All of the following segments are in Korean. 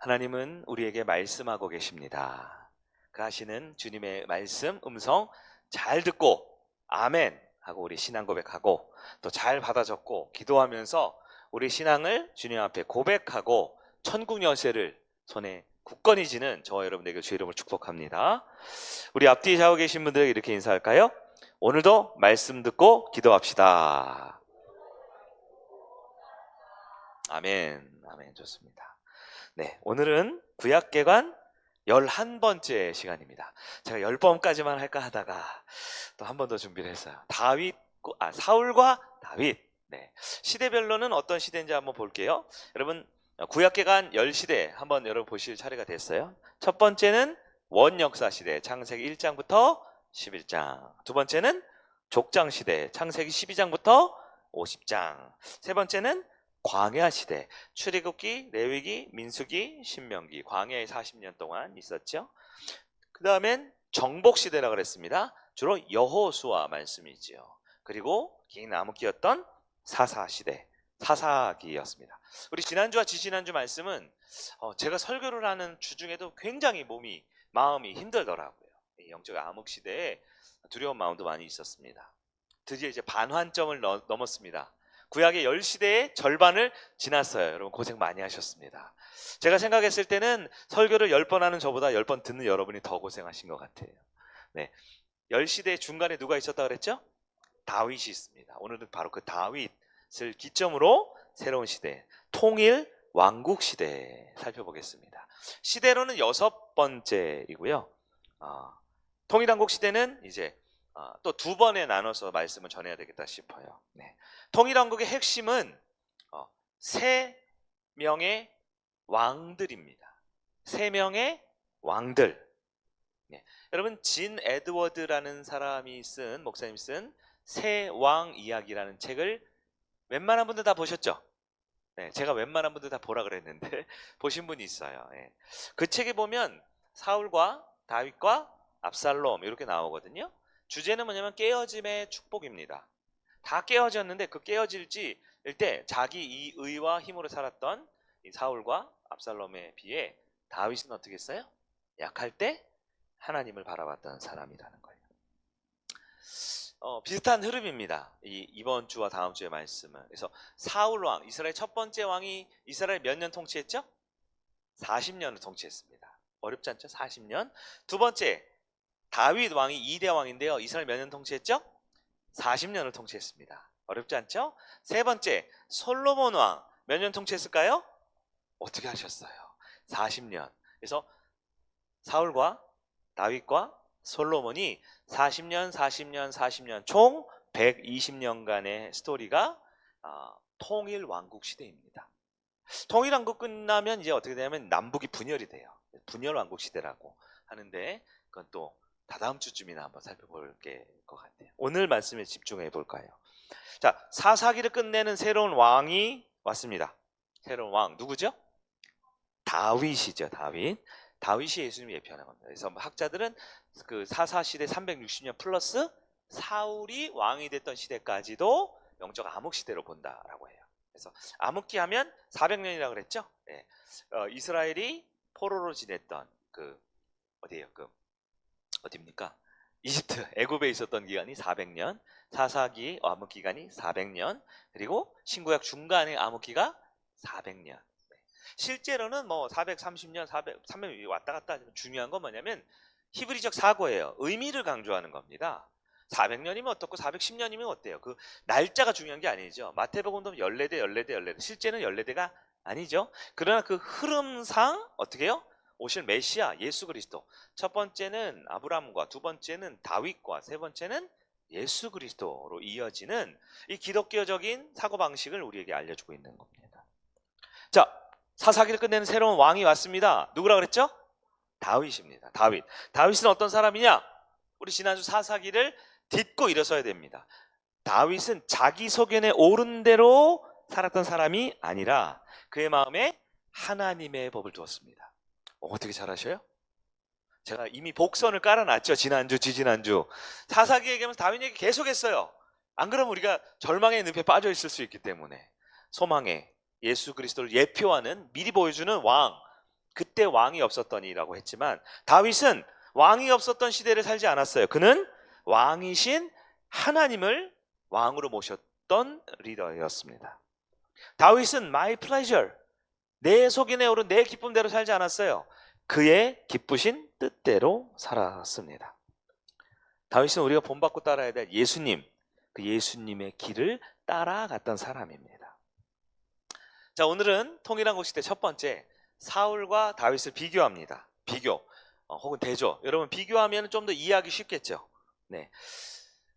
하나님은 우리에게 말씀하고 계십니다. 그 하시는 주님의 말씀, 음성 잘 듣고 아멘 하고 우리 신앙 고백하고 또 잘 받아 적고 기도하면서 우리 신앙을 주님 앞에 고백하고 천국 열쇠를 손에 굳건히 쥐는 저와 여러분에게 주의 이름으로 축복합니다. 우리 앞뒤에 자고 계신 분들에게 이렇게 인사할까요? 오늘도 말씀 듣고 기도합시다. 아멘. 아멘. 좋습니다. 네, 오늘은 구약개관 11번째 시간입니다. 제가 10번까지만 할까 하다가 또 한 번 더 준비를 했어요. 사울과 다윗. 네, 시대별로는 어떤 시대인지 한번 볼게요. 여러분, 구약개관 10시대 한번 여러분 보실 차례가 됐어요. 첫 번째는 원역사시대, 창세기 1장부터 11장. 두 번째는 족장시대, 창세기 12장부터 50장. 세 번째는 광야시대, 출애굽기, 레위기, 민수기, 신명기, 광야에 40년 동안 있었죠. 그 다음엔 정복시대라고 그랬습니다. 주로 여호수아 말씀이지요. 그리고 긴 암흑기였던 사사시대, 사사기였습니다. 우리 지난주와 지지난주 말씀은 제가 설교를 하는 주 중에도 굉장히 마음이 힘들더라고요. 이 영적 암흑시대에 두려운 마음도 많이 있었습니다. 드디어 이제 반환점을 넘었습니다. 구약의 10시대의 절반을 지났어요. 여러분 고생 많이 하셨습니다. 제가 생각했을 때는 설교를 10번 하는 저보다 10번 듣는 여러분이 더 고생하신 것 같아요. 네, 10시대 중간에 누가 있었다 그랬죠? 다윗이 있습니다. 오늘은 바로 그 다윗을 기점으로 새로운 시대, 통일 왕국 시대 살펴보겠습니다. 시대로는 6번째이고요. 통일왕국 시대는 이제 또 두 번에 나눠서 말씀을 전해야 되겠다 싶어요. 네. 통일왕국의 핵심은 세 명의 왕들입니다. 세 명의 왕들. 네. 여러분 진 에드워드라는 사람이 목사님이 쓴 새 왕 이야기라는 책을 웬만한 분들 다 보셨죠? 네, 제가 웬만한 분들 다 보라 그랬는데 보신 분이 있어요. 네. 그 책에 보면 사울과 다윗과 압살롬 이렇게 나오거든요. 주제는 뭐냐면 깨어짐의 축복입니다. 다 깨어졌는데 그 깨어질지 때 자기 이의와 힘으로 살았던 이 사울과 압살롬에 비해 다윗은 어떻게 했어요? 약할 때 하나님을 바라봤던 사람이라는 거예요. 비슷한 흐름입니다. 이번 주와 다음 주의 말씀은. 그래서 사울 왕, 이스라엘 첫 번째 왕이 이스라엘 몇 년 통치했죠? 40년을 통치했습니다. 어렵지 않죠? 40년. 두 번째 다윗 왕이 2대 왕인데요. 이스라엘 몇 년 통치했죠? 40년을 통치했습니다. 어렵지 않죠? 세 번째 솔로몬 왕 몇 년 통치했을까요? 어떻게 하셨어요? 40년. 그래서 사울과 다윗과 솔로몬이 40년 총 120년간의 스토리가 통일 왕국 시대입니다. 통일 왕국 끝나면 이제 어떻게 되냐면 남북이 분열이 돼요. 분열 왕국 시대라고 하는데 그건 또 다다음 주쯤이나 한번 살펴볼 것 같아요. 오늘 말씀에 집중해 볼까요? 자, 사사기를 끝내는 새로운 왕이 왔습니다. 새로운 왕 누구죠? 다윗이죠. 다윗이 예수님을 예표하는 겁니다. 그래서 학자들은 그 사사시대 360년 플러스 사울이 왕이 됐던 시대까지도 영적 암흑시대로 본다라고 해요. 그래서 암흑기 하면 400년이라고 그랬죠? 네. 이스라엘이 포로로 지냈던 어디입니까? 이집트, 애굽에 있었던 기간이 400년, 사사기 암흑기간이 400년, 그리고 신구약 중간의 암흑기가 400년. 실제로는 430년, 300년 왔다 갔다 하지만 중요한 건 뭐냐면 히브리적 사고예요. 의미를 강조하는 겁니다. 400년이면 어떻고 410년이면 어때요? 그 날짜가 중요한 게 아니죠. 마태복음도 14대. 실제는 14대가 아니죠. 그러나 그 흐름상 어떻게 해요? 오실 메시아 예수 그리스도. 첫 번째는 아브라함과 두 번째는 다윗과 세 번째는 예수 그리스도로 이어지는 이 기독교적인 사고방식을 우리에게 알려주고 있는 겁니다. 자, 사사기를 끝내는 새로운 왕이 왔습니다. 누구라 그랬죠? 다윗입니다. 다윗은 어떤 사람이냐? 우리 지난주 사사기를 딛고 일어서야 됩니다. 다윗은 자기 소견에 옳은 대로 살았던 사람이 아니라 그의 마음에 하나님의 법을 두었습니다. 어떻게 잘하셔요? 제가 이미 복선을 깔아놨죠. 지난주, 지지난주. 사사기 얘기하면서 다윗 얘기 계속했어요. 안 그러면 우리가 절망의 늪에 빠져 있을 수 있기 때문에. 소망의 예수 그리스도를 예표하는 미리 보여주는 왕 그때 왕이 없었더니라고 했지만 다윗은 왕이 없었던 시대를 살지 않았어요. 그는 왕이신 하나님을 왕으로 모셨던 리더였습니다. 다윗은 my pleasure, 내 속이 내 오른 내 기쁨대로 살지 않았어요. 그의 기쁘신 뜻대로 살았습니다. 다윗은 우리가 본받고 따라야 될 예수님, 그 예수님의 길을 따라갔던 사람입니다. 자, 오늘은 통일한 곡식 때 첫 번째, 사울과 다윗을 비교합니다. 비교 혹은 대조. 여러분, 비교하면 좀 더 이해하기 쉽겠죠. 네,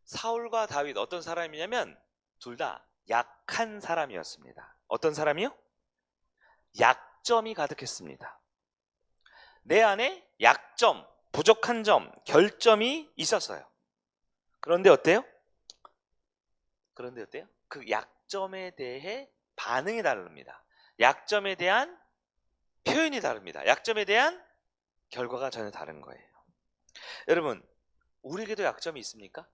사울과 다윗 어떤 사람이냐면 둘 다 약한 사람이었습니다. 어떤 사람이요? 약점이 가득했습니다. 내 안에 약점, 부족한 점, 결점이 있었어요. 그런데 어때요? 그 약점에 대해 반응이 다릅니다. 약점에 대한 표현이 다릅니다. 약점에 대한 결과가 전혀 다른 거예요. 여러분, 우리에게도 약점이 있습니까?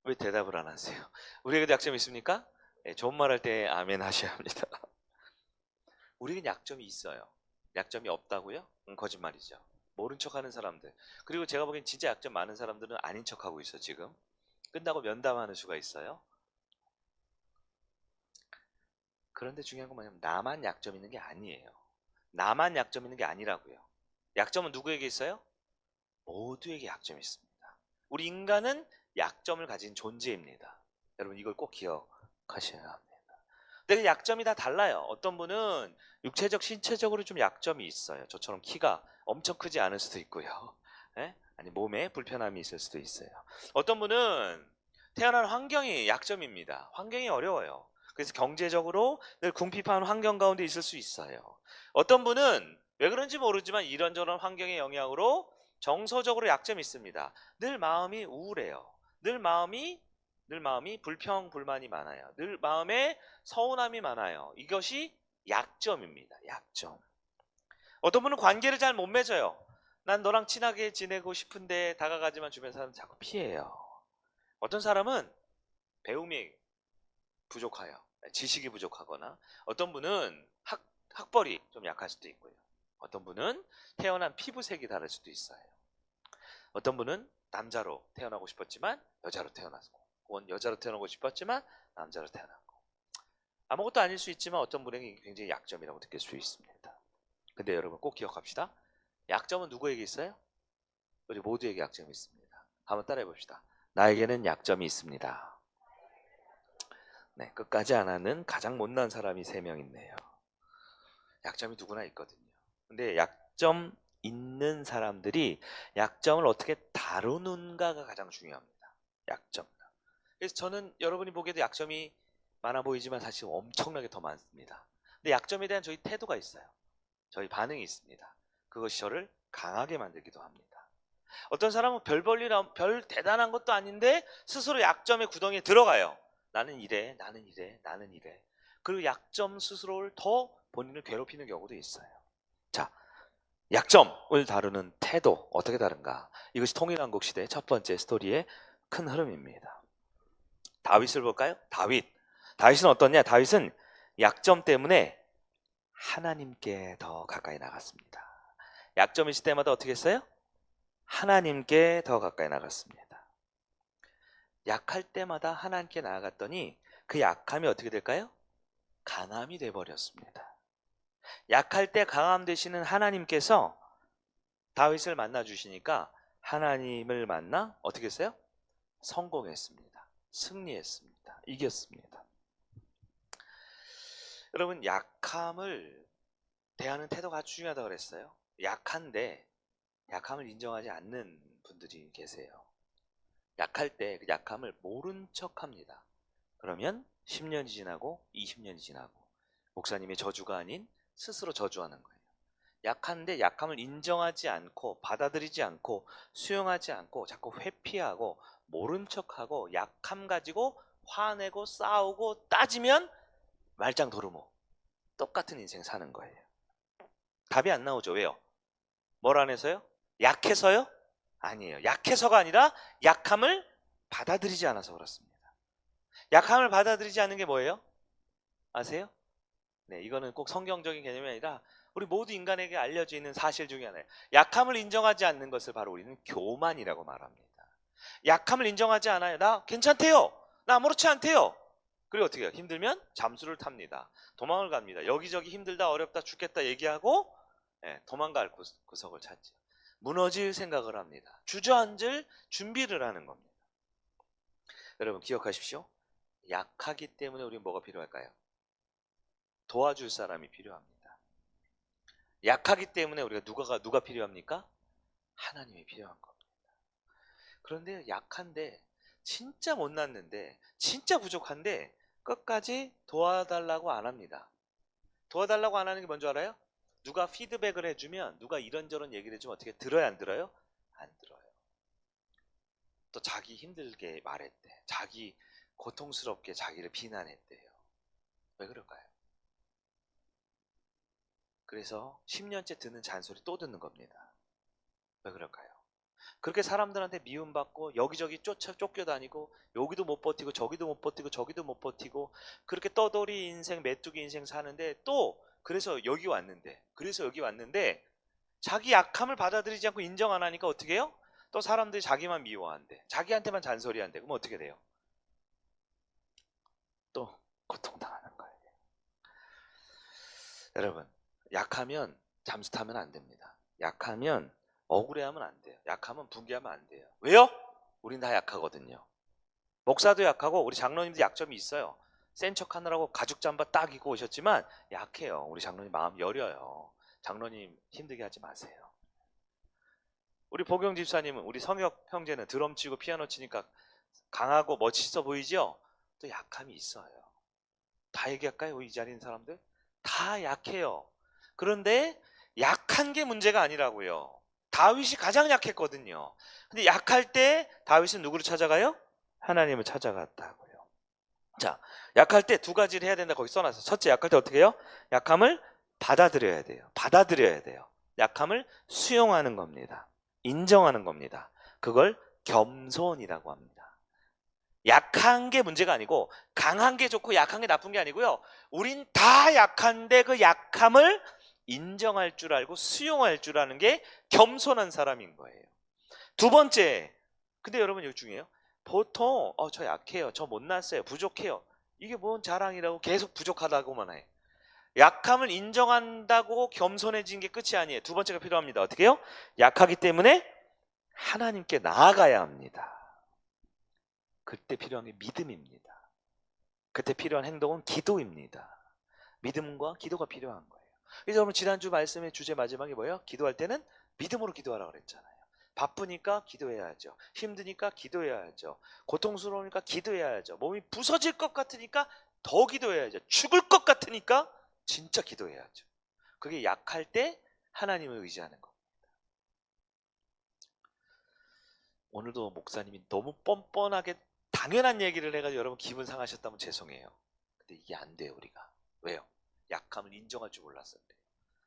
왜 대답을 안 하세요? 우리에게도 약점이 있습니까? 네, 좋은 말 할 때 아멘 하셔야 합니다. 우리에겐 약점이 있어요. 약점이 없다고요? 거짓말이죠. 모른 척하는 사람들. 그리고 제가 보기엔 진짜 약점 많은 사람들은 아닌 척하고 있어. 지금 끝나고 면담하는 수가 있어요. 그런데 중요한 건 뭐냐면 나만 약점 있는 게 아니에요. 나만 약점 있는 게 아니라고요. 약점은 누구에게 있어요? 모두에게 약점이 있습니다. 우리 인간은 약점을 가진 존재입니다. 여러분, 이걸 꼭 기억하셔야 합니다. 근데 그 약점이 다 달라요. 어떤 분은 육체적, 신체적으로 좀 약점이 있어요. 저처럼 키가 엄청 크지 않을 수도 있고요. 예? 아니, 몸에 불편함이 있을 수도 있어요. 어떤 분은 태어난 환경이 약점입니다. 환경이 어려워요. 그래서 경제적으로 늘 궁핍한 환경 가운데 있을 수 있어요. 어떤 분은 왜 그런지 모르지만 이런저런 환경의 영향으로 정서적으로 약점이 있습니다. 늘 마음이 우울해요. 늘 마음이 불평불만이 많아요. 늘 마음에 서운함이 많아요. 이것이 약점입니다. 약점. 어떤 분은 관계를 잘 못 맺어요. 난 너랑 친하게 지내고 싶은데 다가가지만 주변 사람 자꾸 피해요. 어떤 사람은 배움이 부족해요. 지식이 부족하거나, 어떤 분은 학벌이 좀 약할 수도 있고요. 어떤 분은 태어난 피부색이 다를 수도 있어요. 어떤 분은 남자로 태어나고 싶었지만 여자로 태어났고, 혹은 여자로 태어나고 싶었지만 남자로 태어났고, 아무것도 아닐 수 있지만 어떤 분에게 굉장히 약점이라고 느낄 수 있습니다. 근데 여러분, 꼭 기억합시다. 약점은 누구에게 있어요? 우리 모두에게 약점이 있습니다. 한번 따라해 봅시다. 나에게는 약점이 있습니다. 네, 끝까지 안 하는 가장 못난 사람이 3명 있네요. 약점이 누구나 있거든요. 근데 약점 있는 사람들이 약점을 어떻게 다루는가가 가장 중요합니다. 약점. 그래서 저는 여러분이 보기에도 약점이 많아 보이지만 사실 엄청나게 더 많습니다. 근데 약점에 대한 저희 태도가 있어요. 저희 반응이 있습니다. 그것이 저를 강하게 만들기도 합니다. 어떤 사람은 별 대단한 것도 아닌데 스스로 약점의 구덩이에 들어가요. 나는 이래, 나는 이래, 나는 이래. 그리고 약점 스스로를 더 본인을 괴롭히는 경우도 있어요. 자, 약점을 다루는 태도 어떻게 다른가? 이것이 통일한국 시대의 첫 번째 스토리의 큰 흐름입니다. 다윗을 볼까요? 다윗은 어떻냐? 다윗은 약점 때문에 하나님께 더 가까이 나갔습니다. 약점이 있을 때마다 어떻게 했어요? 하나님께 더 가까이 나갔습니다. 약할 때마다 하나님께 나아갔더니 그 약함이 어떻게 될까요? 강함이 돼버렸습니다. 약할 때 강함 되시는 하나님께서 다윗을 만나 주시니까 하나님을 만나 어떻게 했어요? 성공했습니다. 승리했습니다. 이겼습니다. 여러분, 약함을 대하는 태도가 아주 중요하다고 그랬어요. 약한데 약함을 인정하지 않는 분들이 계세요. 약할 때 그 약함을 모른 척합니다. 그러면 10년이 지나고 20년이 지나고 목사님의 저주가 아닌 스스로 저주하는 거예요. 약한데 약함을 인정하지 않고 받아들이지 않고 수용하지 않고 자꾸 회피하고 모른 척하고 약함 가지고 화내고 싸우고 따지면 말짱 도루묵, 똑같은 인생 사는 거예요. 답이 안 나오죠. 왜요? 뭘 안 해서요? 약해서요? 아니에요. 약해서가 아니라 약함을 받아들이지 않아서 그렇습니다. 약함을 받아들이지 않는 게 뭐예요? 아세요? 네, 이거는 꼭 성경적인 개념이 아니라 우리 모두 인간에게 알려져 있는 사실 중에 하나예요. 약함을 인정하지 않는 것을 바로 우리는 교만이라고 말합니다. 약함을 인정하지 않아요. 나 괜찮대요. 나 아무렇지 않대요. 그리고 어떻게 해요? 힘들면 잠수를 탑니다. 도망을 갑니다. 여기저기 힘들다 어렵다 죽겠다 얘기하고 도망갈 구석을 찾죠. 무너질 생각을 합니다. 주저앉을 준비를 하는 겁니다. 여러분 기억하십시오. 약하기 때문에 우리는 뭐가 필요할까요? 도와줄 사람이 필요합니다. 약하기 때문에 우리가 누가 필요합니까? 하나님이 필요한 겁니다. 그런데 약한데 진짜 못났는데 진짜 부족한데 끝까지 도와달라고 안 합니다. 도와달라고 안 하는 게 뭔지 알아요? 누가 피드백을 해주면 누가 이런저런 얘기를 해주면 어떻게 들어요 안 들어요? 안 들어요. 또 자기 힘들게 말했대. 자기 고통스럽게 자기를 비난했대요. 왜 그럴까요? 그래서 10년째 듣는 잔소리 또 듣는 겁니다. 왜 그럴까요? 그렇게 사람들한테 미움받고 여기저기 쫓겨다니고 여기도 못 버티고 저기도 못 버티고 저기도 못 버티고 그렇게 떠돌이 인생 메뚜기 인생 사는데 또 그래서 여기 왔는데 자기 약함을 받아들이지 않고 인정 안 하니까 어떻게 해요? 또 사람들이 자기만 미워한대. 자기한테만 잔소리한대. 그럼 어떻게 돼요? 또 고통당하는 거예요. 여러분 약하면 잠수 타면 안 됩니다. 약하면 억울해하면 안 돼요. 약하면 분개하면 안 돼요. 왜요? 우린 다 약하거든요. 목사도 약하고 우리 장로님도 약점이 있어요. 센 척하느라고 가죽 잠바 딱 입고 오셨지만 약해요. 우리 장로님 마음 여려요. 장로님 힘들게 하지 마세요. 우리 보경 집사님은 우리 성혁 형제는 드럼 치고 피아노 치니까 강하고 멋있어 보이죠? 또 약함이 있어요. 다 얘기할까요? 이 자리에 있는 사람들? 다 약해요. 그런데 약한 게 문제가 아니라고요. 다윗이 가장 약했거든요. 근데 약할 때 다윗은 누구를 찾아가요? 하나님을 찾아갔다고요. 자, 약할 때 두 가지를 해야 된다 거기 써놨어요. 첫째, 약할 때 어떻게 해요? 약함을 받아들여야 돼요. 받아들여야 돼요. 약함을 수용하는 겁니다. 인정하는 겁니다. 그걸 겸손이라고 합니다. 약한 게 문제가 아니고 강한 게 좋고 약한 게 나쁜 게 아니고요. 우린 다 약한데 그 약함을 인정할 줄 알고 수용할 줄 아는 게 겸손한 사람인 거예요. 두 번째, 근데 여러분 이거 중요해요. 보통 저 약해요, 저 못났어요, 부족해요. 이게 뭔 자랑이라고 계속 부족하다고만 해. 약함을 인정한다고 겸손해진 게 끝이 아니에요. 두 번째가 필요합니다. 어떻게 해요? 약하기 때문에 하나님께 나아가야 합니다. 그때 필요한 게 믿음입니다. 그때 필요한 행동은 기도입니다. 믿음과 기도가 필요한 거예요. 그래서 여러분 지난주 말씀의 주제 마지막에 뭐예요? 기도할 때는 믿음으로 기도하라고 그랬잖아요. 바쁘니까 기도해야죠. 힘드니까 기도해야죠. 고통스러우니까 기도해야죠. 몸이 부서질 것 같으니까 더 기도해야죠. 죽을 것 같으니까 진짜 기도해야죠. 그게 약할 때 하나님을 의지하는 겁니다. 오늘도 목사님이 너무 뻔뻔하게 당연한 얘기를 해가지고 여러분 기분 상하셨다면 죄송해요. 근데 이게 안 돼요 우리가. 왜요? 약함을 인정할 줄 몰랐어요.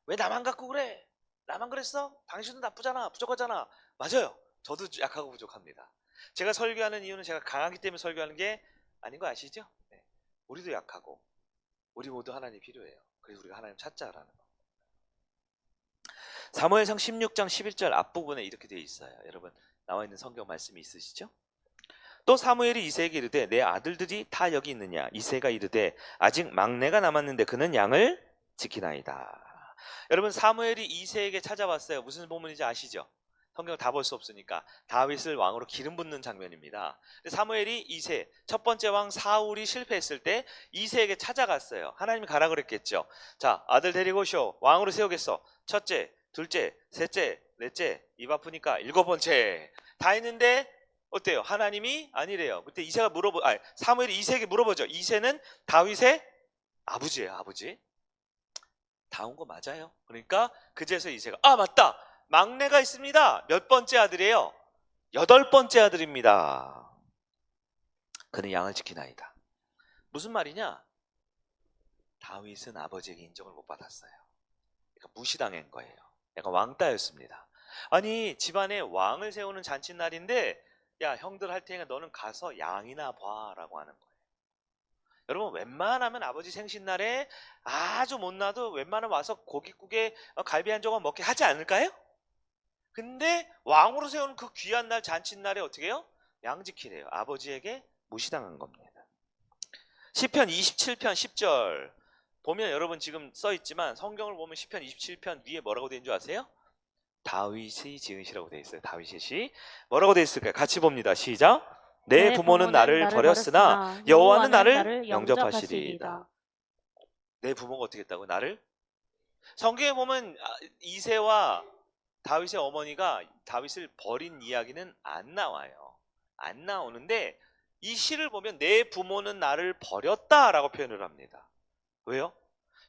왜 나만 갖고 그래? 나만 그랬어? 당신은 나쁘잖아, 부족하잖아. 맞아요. 저도 약하고 부족합니다. 제가 설교하는 이유는 제가 강하기 때문에 설교하는 게 아닌 거 아시죠? 네. 우리도 약하고 우리 모두 하나님 필요해요. 그래서 우리가 하나님 찾자라는 거. 사무엘상 16장 11절 앞부분에 이렇게 되어 있어요. 여러분 나와 있는 성경 말씀이 있으시죠? 또 사무엘이 이새에게 이르되 내 아들들이 다 여기 있느냐? 이새가 이르되 아직 막내가 남았는데 그는 양을 지키나이다. 여러분 사무엘이 이새에게 찾아왔어요. 무슨 본문인지 아시죠? 성경을 다 볼 수 없으니까 다윗을 왕으로 기름 붓는 장면입니다. 사무엘이 이새 첫 번째 왕 사울이 실패했을 때 이새에게 찾아갔어요. 하나님이 가라 그랬겠죠. 자, 아들 데리고 오쇼. 왕으로 세우겠어. 첫째, 둘째, 셋째, 넷째, 입 아프니까 일곱 번째. 다 했는데 어때요? 하나님이 아니래요. 그때 사무엘이 이새에게 물어보죠. 이새는 다윗의 아버지예요, 아버지. 다 온 거 맞아요. 그러니까 그제서 이새가 맞다. 막내가 있습니다. 몇 번째 아들이에요? 여덟 번째 아들입니다. 그는 양을 지키나이다. 무슨 말이냐? 다윗은 아버지에게 인정을 못 받았어요. 그러니까 무시당한 거예요. 약간 왕따였습니다. 아니 집안에 왕을 세우는 잔칫날인데 야 형들 할 테니까 너는 가서 양이나 봐라고 하는 거예요. 여러분 웬만하면 아버지 생신날에 아주 못나도 웬만하면 와서 고깃국에 갈비 한 조각 먹게 하지 않을까요? 근데 왕으로 세우는 그 귀한 날 잔칫날에 어떻게 해요? 양지키래요. 아버지에게 무시당한 겁니다. 시편 27편 10절 보면 여러분 지금 써있지만 성경을 보면 시편 27편 위에 뭐라고 되어 있는 줄 아세요? 다윗이 지으시라고 되어 있어요. 다윗의 시 뭐라고 되어 있을까요? 같이 봅니다. 시작. 내 부모는 나를 버렸으나 여호와는 나를 영접하시리이다. 내 부모가 어떻게 했다고? 나를? 성경에 보면 이새와 다윗의 어머니가 다윗을 버린 이야기는 안 나와요. 안 나오는데 이 시를 보면 내 부모는 나를 버렸다라고 표현을 합니다. 왜요?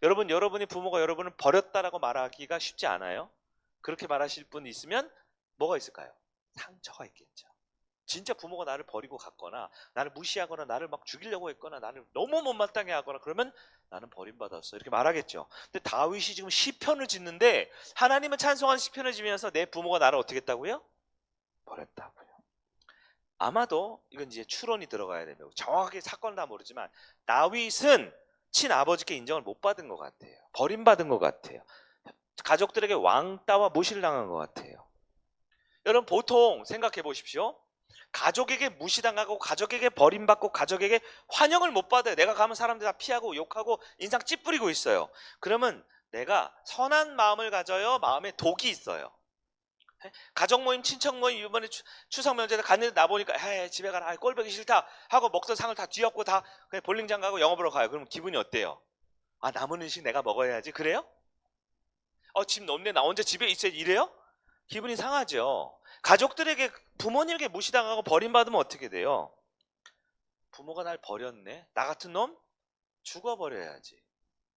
여러분이 부모가 여러분을 버렸다라고 말하기가 쉽지 않아요. 그렇게 말하실 분 있으면 뭐가 있을까요? 상처가 있겠죠. 진짜 부모가 나를 버리고 갔거나 나를 무시하거나 나를 막 죽이려고 했거나 나를 너무 못마땅해 하거나 그러면 나는 버림받았어 이렇게 말하겠죠. 근데 다윗이 지금 시편을 짓는데 하나님은 찬송하는 시편을 지면서 내 부모가 나를 어떻게 했다고요? 버렸다고요. 아마도 이건 이제 추론이 들어가야 됩니다. 정확하게 사건은 다 모르지만 다윗은 친아버지께 인정을 못 받은 것 같아요. 버림받은 것 같아요. 가족들에게 왕따와 무시를 당한 것 같아요. 여러분 보통 생각해 보십시오. 가족에게 무시당하고 가족에게 버림받고 가족에게 환영을 못 받아요. 내가 가면 사람들 다 피하고 욕하고 인상 찌푸리고 있어요. 그러면 내가 선한 마음을 가져요? 마음에 독이 있어요? 가족 모임, 친척 모임 이번에 추석 명절에 갔는데 나 보니까 집에 가라 꼴보기 싫다 하고 먹던 상을 다 뒤엎고 다 그냥 볼링장 가고 영화 보러 가요. 그럼 기분이 어때요? 아 남은 음식 내가 먹어야지. 그래요? 집 높네 나 혼자 집에 있어야 이래요? 기분이 상하죠. 가족들에게 부모님에게 무시당하고 버림받으면 어떻게 돼요? 부모가 날 버렸네. 나 같은 놈 죽어버려야지.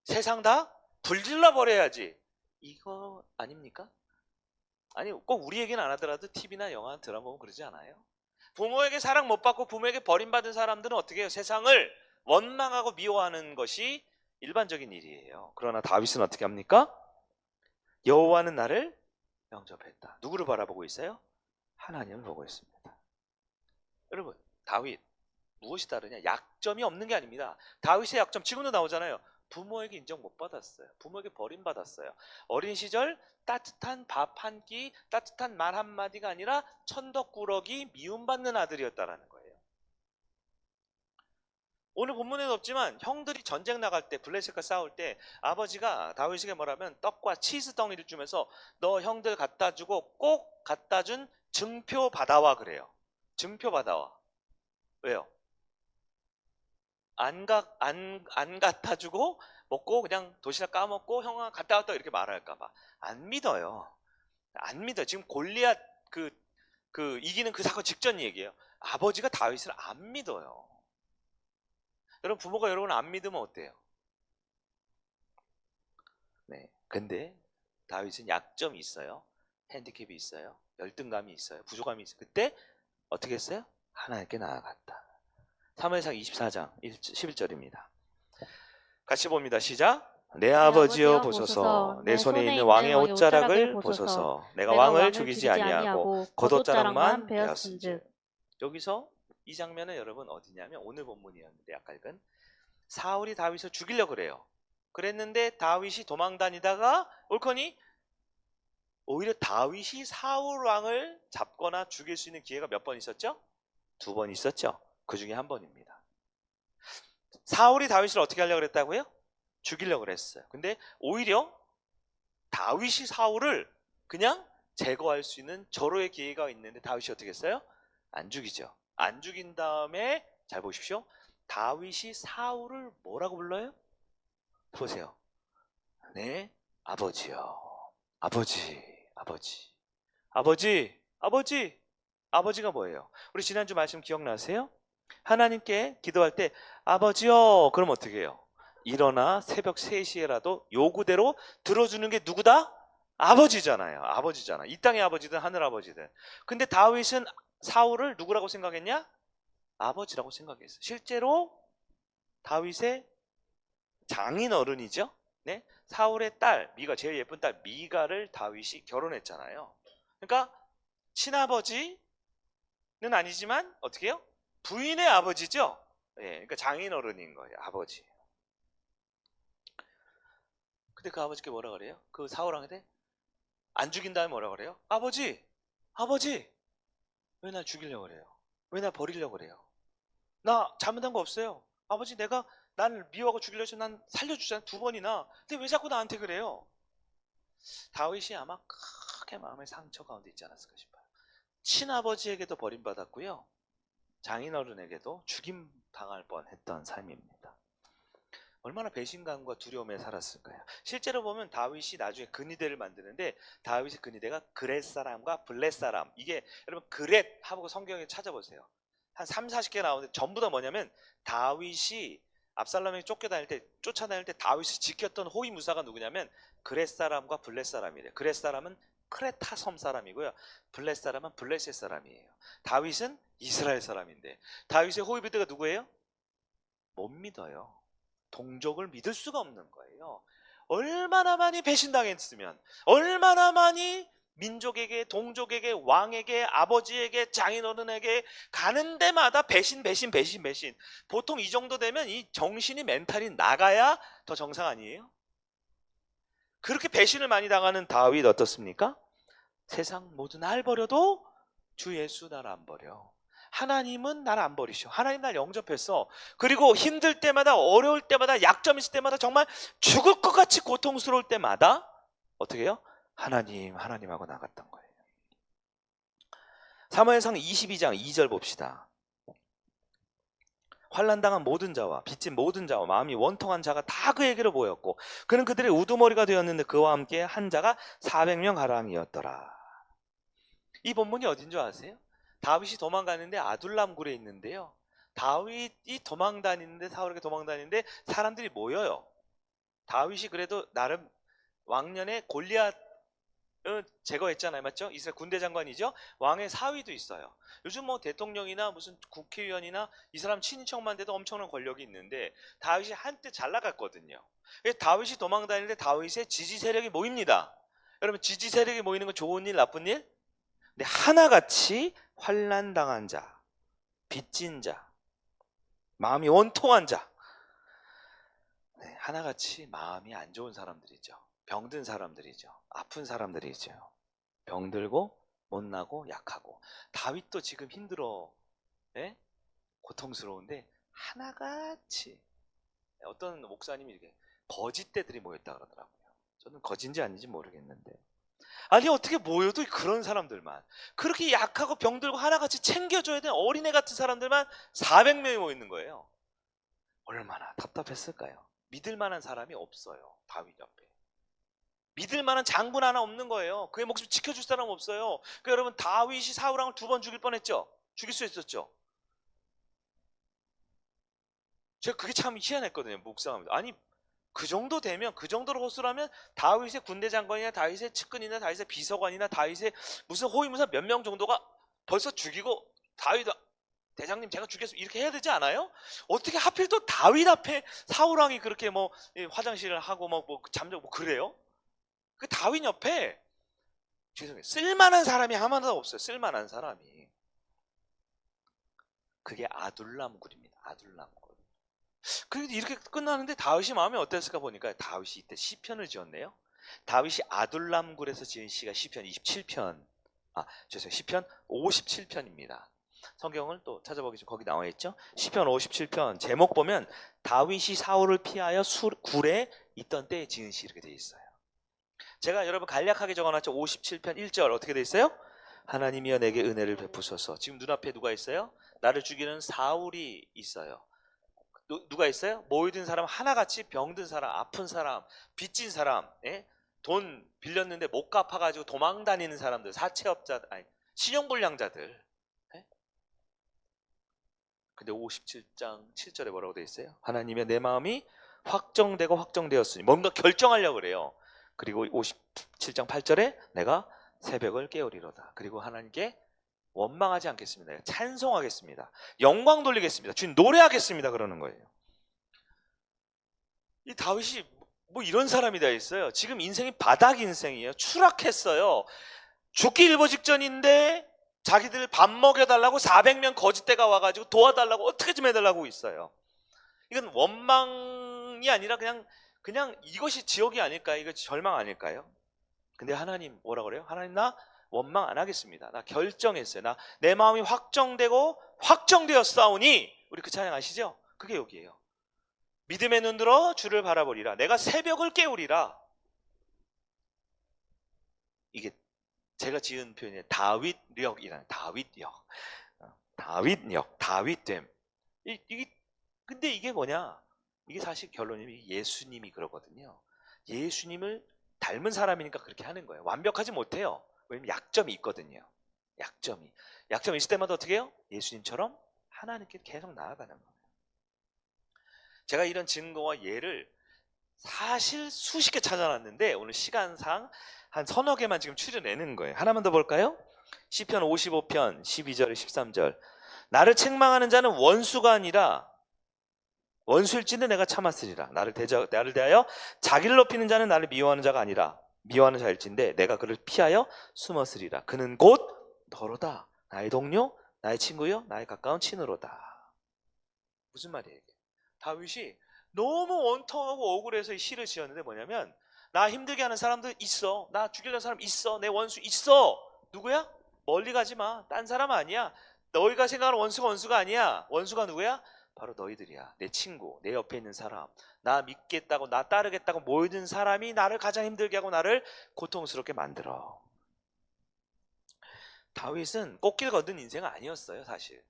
세상 다 불질러 버려야지. 이거 아닙니까? 아니 꼭 우리 얘기는 안 하더라도 TV나 영화 드라마 보면 그러지 않아요? 부모에게 사랑 못 받고 부모에게 버림받은 사람들은 어떻게 해요? 세상을 원망하고 미워하는 것이 일반적인 일이에요. 그러나 다윗은 어떻게 합니까? 여호와는 나를 영접했다. 누구를 바라보고 있어요? 하나님을 보고 있습니다. 여러분 다윗 무엇이 다르냐? 약점이 없는 게 아닙니다. 다윗의 약점 지금도 나오잖아요. 부모에게 인정 못 받았어요. 부모에게 버림받았어요. 어린 시절 따뜻한 밥 한 끼, 따뜻한 말 한마디가 아니라 천덕꾸러기 미움받는 아들이었다라는 거예요. 오늘 본문에는 없지만 형들이 전쟁 나갈 때 블레셋과 싸울 때 아버지가 다윗에게 뭐라면 떡과 치즈 덩이를 주면서 너 형들 갖다 주고 꼭 갖다 준 증표 받아와 그래요. 증표 받아와. 왜요? 안 갖다 주고 먹고 그냥 도시락 까먹고 형아 갔다 왔다 이렇게 말할까봐 안 믿어요. 안 믿어. 지금 골리앗 이기는 그 사건 직전 얘기예요. 아버지가 다윗을 안 믿어요. 여러분 부모가 여러분 안 믿으면 어때요? 네. 근데 다윗은 약점이 있어요. 핸디캡이 있어요. 열등감이 있어요. 부족함이 있어요. 그때 어떻게 했어요? 하나님께 나아갔다. 사무엘상 24장 11절입니다. 같이 봅니다. 시작. 내 아버지여 보소서 내 손에 있는 왕의 옷자락을 보소서 내가 왕을 죽이지 아니하고 겉옷자락만 베었은즉. 여기서 이 장면은 여러분 어디냐면 오늘 본문이었는데 아까 읽은 사울이 다윗을 죽이려고 그래요. 그랬는데 다윗이 도망다니다가 옳거니 오히려 다윗이 사울 왕을 잡거나 죽일 수 있는 기회가 몇 번 있었죠? 2번 있었죠. 그 중에 한 번입니다. 사울이 다윗을 어떻게 하려고 그랬다고요? 죽이려고 그랬어요. 근데 오히려 다윗이 사울을 그냥 제거할 수 있는 절호의 기회가 있는데 다윗이 어떻게 했어요? 안 죽이죠. 안 죽인 다음에 잘 보십시오. 다윗이 사울을 뭐라고 불러요? 보세요. 네, 아버지요. 아버지. 아버지가 뭐예요? 우리 지난주 말씀 기억나세요? 하나님께 기도할 때 아버지요 그럼 어떻게 해요? 일어나 새벽 3시에라도 요구대로 들어주는 게 누구다? 아버지잖아요. 아버지잖아. 이 땅의 아버지든 하늘 아버지든. 근데 다윗은 사울을 누구라고 생각했냐? 아버지라고 생각했어요. 실제로 다윗의 장인어른이죠. 네? 사울의 딸 미가 제일 예쁜 딸 미가를 다윗이 결혼했잖아요. 그러니까 친아버지는 아니지만 어떻게 해요? 부인의 아버지죠. 예, 그러니까 장인어른인 거예요, 아버지. 근데 그 아버지께 뭐라 그래요? 그 사울왕한테 안 죽인 다음에 뭐라 그래요? 아버지, 아버지, 왜 날 죽이려고 그래요? 왜 날 버리려고 그래요? 나 잘못한 거 없어요. 아버지, 내가 날 미워하고 죽이려고 해서 난 살려주잖아, 2번이나. 근데 왜 자꾸 나한테 그래요? 다윗이 아마 크게 마음의 상처 가운데 있지 않았을까 싶어요. 친아버지에게도 버림받았고요, 장인어른에게도 죽임 당할 뻔했던 삶입니다. 얼마나 배신감과 두려움에 살았을까요? 실제로 보면 다윗이 나중에 근위대를 만드는데, 다윗의 근위대가 그렛 사람과 블렛 사람, 이게 여러분 그렛 하고 성경에 찾아보세요. 한 3, 40개 나오는데 전부 다 뭐냐면, 다윗이 압살롬이 쫓아다닐 때 다윗을 지켰던 호위무사가 누구냐면 그렛 사람과 블렛 사람이래요. 그렛 사람은 크레타 섬 사람이고요, 블렛 사람은 블레셋 사람이에요. 다윗은 이스라엘 사람인데, 다윗의 호위부대가 누구예요? 못 믿어요. 동족을 믿을 수가 없는 거예요. 얼마나 많이 배신당했으면, 얼마나 많이 민족에게, 동족에게, 왕에게, 아버지에게, 장인어른에게 가는 데마다 배신. 보통 이 정도 되면 이 정신이, 멘탈이 나가야 더 정상 아니에요? 그렇게 배신을 많이 당하는 다윗 어떻습니까? 세상 모든 날 버려도 주 예수 나를 안 버려. 하나님은 나를 안 버리셔. 하나님 날 영접했어. 그리고 힘들 때마다, 어려울 때마다, 약점 있을 때마다, 정말 죽을 것 같이 고통스러울 때마다 어떻게 해요? 하나님하고 나갔던 거예요. 사무엘상 22장 2절 봅시다. 환난당한 모든 자와 빚진 모든 자와 마음이 원통한 자가 다 그에게로 모였고, 그는 그들의 우두머리가 되었는데 그와 함께 한 자가 400명 가량이었더라. 이 본문이 어딘 줄 아세요? 다윗이 도망가는데 아둘람 굴에 있는데요, 다윗이 도망다니는데, 사울에게 도망다니는데 사람들이 모여요. 다윗이 그래도 나름 왕년에 골리앗을 제거했잖아요, 맞죠? 이스라엘 군대 장관이죠. 왕의 사위도 있어요. 요즘 뭐 대통령이나 무슨 국회의원이나 이 사람 친인척만 돼도 엄청난 권력이 있는데, 다윗이 한때 잘 나갔거든요. 다윗이 도망다니는데 다윗의 지지 세력이 모입니다. 여러분, 지지 세력이 모이는 건 좋은 일, 나쁜 일? 근데 하나같이 환난당한 자, 빚진 자, 마음이 원통한 자, 네, 하나같이 마음이 안 좋은 사람들이죠. 병든 사람들이죠. 아픈 사람들이죠. 병들고 못나고 약하고. 다윗도 지금 힘들어, 네? 고통스러운데 하나같이. 어떤 목사님이 이렇게 거짓대들이 모였다 그러더라고요. 저는 거짓인지 아닌지 모르겠는데, 아니 어떻게 모여도 그런 사람들만, 그렇게 약하고 병들고 하나같이 챙겨줘야 되는 어린애 같은 사람들만 400명이 모이는 거예요. 얼마나 답답했을까요? 믿을 만한 사람이 없어요. 다윗 옆에 믿을 만한 장군 하나 없는 거예요. 그의 목숨 지켜줄 사람 없어요. 그러니까 여러분, 다윗이 사울왕을 2번 죽일 뻔했죠. 죽일 수 있었죠. 제가 그게 참 희한했거든요, 묵상하면서. 아니, 그 정도 되면, 그 정도로 호술하면 다윗의 군대 장관이나 다윗의 측근이나 다윗의 비서관이나 다윗의 무슨 호위무사 몇 명 정도가 벌써 죽이고, 다윗 대장님 제가 죽였습니다 이렇게 해야 되지 않아요? 어떻게 하필 또 다윗 앞에 사울왕이 그렇게 뭐 화장실을 하고 뭐 잠자고 뭐 그래요? 그 다윗 옆에, 죄송해요, 쓸만한 사람이 하나도 없어요. 쓸만한 사람이. 그게 아둘람 굴입니다. 아둘람 굴. 그런데 이렇게 끝나는데 다윗이 마음이 어땠을까 보니까, 다윗이 이때 시편을 지었네요. 다윗이 아둘람 굴에서 지은 시가 시편 27편, 시편 57편입니다. 성경을 또 찾아보기 전 거기 나와 있죠. 시편 57편 제목 보면 다윗이 사울을 피하여 굴에 있던 때에 지은 시 이렇게 되어 있어요. 제가 여러분 간략하게 적어놨죠. 57편 1절 어떻게 되어 있어요? 하나님이여 내게 은혜를 베푸소서. 지금 눈앞에 누가 있어요? 나를 죽이는 사울이 있어요. 누가 있어요? 모여든 사람, 하나같이 병든 사람, 아픈 사람, 빚진 사람, 예? 돈 빌렸는데 못 갚아가지고 도망 다니는 사람들, 사채업자, 아니 신용불량자들. 예? 근데 57장 7절에 뭐라고 되어 있어요? 하나님의 내 마음이 확정되었으니, 뭔가 결정하려고 그래요. 그리고 57장 8절에 내가 새벽을 깨우리로다. 그리고 하나님께 원망하지 않겠습니다. 찬송하겠습니다. 영광 돌리겠습니다. 주님 노래하겠습니다. 그러는 거예요. 이 다윗이 뭐 이런 사람이 다 있어요. 지금 인생이 바닥 인생이에요. 추락했어요. 죽기 일보 직전인데 자기들 밥 먹여달라고 400명 거짓대가 와가지고 도와달라고 어떻게 좀 해달라고 있어요. 이건 원망이 아니라 그냥 이것이 지옥이 아닐까요? 이거 절망 아닐까요? 근데 하나님 뭐라 그래요? 하나님 나 원망 안 하겠습니다. 나 결정했어요. 내 마음이 확정되고 확정되었사오니, 우리 그 찬양 아시죠? 그게 여기예요. 믿음의 눈으로 주를 바라보리라. 내가 새벽을 깨우리라. 이게 제가 지은 표현이 다윗력이라는, 다윗력, 다윗력, 다윗됨. 근데 이게 뭐냐? 이게 사실 결론이 예수님이 그러거든요. 예수님을 닮은 사람이니까 그렇게 하는 거예요. 완벽하지 못해요. 왜냐면 약점이 있거든요. 약점이 있을 때마다 어떻게 해요? 예수님처럼 하나님께 계속 나아가는 거예요. 제가 이런 증거와 예를 사실 수십 개 찾아놨는데 오늘 시간상 한 서너 개만 지금 추려내는 거예요. 하나만 더 볼까요? 시편 55편 12절 13절. 나를 책망하는 자는 원수가 아니라 원수일진데 내가 참았으리라. 나를 대하여 자기를 높이는 자는 나를 미워하는 자가 아니라 미워하는 자일진데 내가 그를 피하여 숨었으리라. 그는 곧 너로다. 나의 동료, 나의 친구요, 나의 가까운 친으로다. 무슨 말이에요 이게? 다윗이 너무 원통하고 억울해서 이 시를 지었는데 뭐냐면, 나 힘들게 하는 사람도 있어. 나 죽이려는 사람 있어. 내 원수 있어. 누구야? 멀리 가지 마. 딴 사람 아니야. 너희가 생각하는 원수가 아니야. 원수가 누구야? 바로 너희들이야. 내 친구, 내 옆에 있는 사람, 나 믿겠다고, 나 따르겠다고 모이는 사람이 나를 가장 힘들게 하고 나를 고통스럽게 만들어. 다윗은 꽃길 걷는 인생은 아니었어요, 사실.